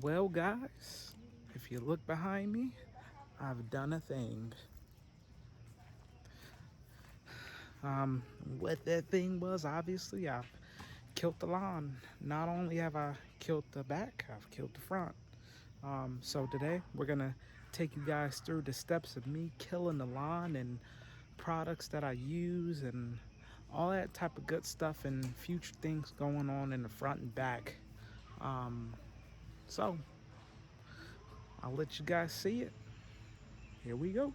Well, guys, if you look behind me, I've done a thing. What that thing was, obviously, I've killed the lawn. Not only have I killed the back, I've killed the front. So today, we're gonna take you guys through the steps of me killing the lawn and products that I use and all that type of good stuff and future things going on in the front and back. Um, so I'll let you guys see it. Here we go.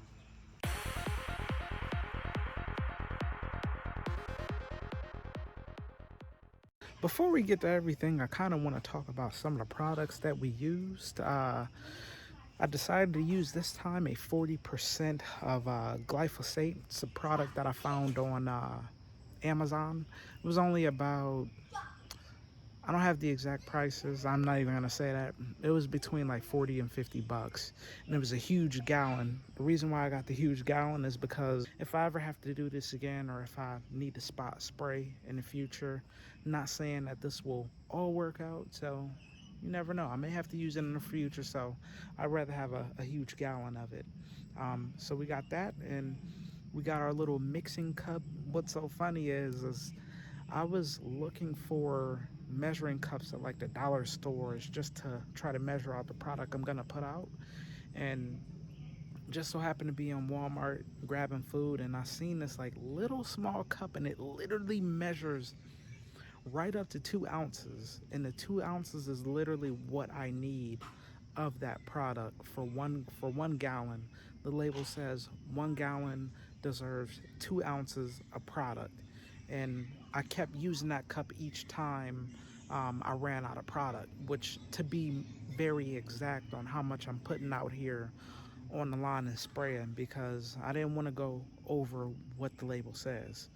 Before we get to everything, I kind of want to talk about some of the products that we used. I decided to use this time a 40% of glyphosate. It's a product that I found on Amazon. It was only about, I don't have the exact prices. I'm not even going to say that. It was between like 40 and 50 bucks. And it was a huge gallon. The reason why I got the huge gallon is because if I ever have to do this again or if I need to spot spray in the future, not saying that this will all work out. So you never know. I may have to use it in the future. So I'd rather have a huge gallon of it. So we got that and we got our little mixing cup. What's so funny is I was looking for measuring cups at like the dollar stores just to try to measure out the product I'm gonna put out, and just so happened to be in Walmart grabbing food, and I seen this like little small cup, and it literally measures right up to 2 ounces, and the 2 ounces is literally what I need of that product for one gallon. The label says 1 gallon deserves 2 ounces of product, and I kept using that cup each time I ran out of product, which to be very exact on how much I'm putting out here on the line and spraying, because I didn't want to go over what the label says.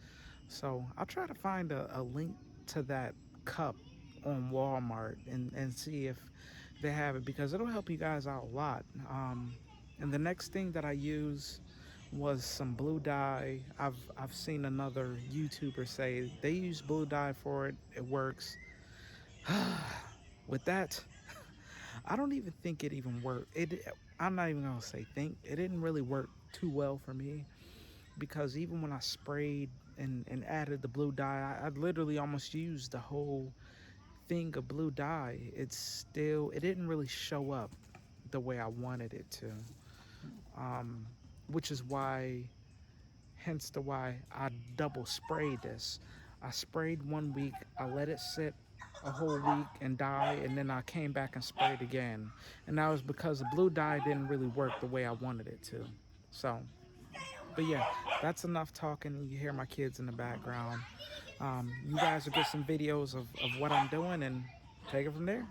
So I'll try to find a link to that cup on Walmart and see if they have it, because it'll help you guys out a lot. And the next thing that I use was some blue dye. I've seen another YouTuber say they use blue dye for it. It works. With that, I don't even think it even worked. I'm not even gonna say think. It didn't really work too well for me, because even when I sprayed and added the blue dye, I literally almost used the whole thing of blue dye. It didn't really show up the way I wanted it to. Which is why, hence the why I double sprayed this. I sprayed 1 week, I let it sit a whole week and die, and then I came back and sprayed again. And that was because the blue dye didn't really work the way I wanted it to. So, but yeah, that's enough talking. You hear my kids in the background. You guys will get some videos of what I'm doing and take it from there.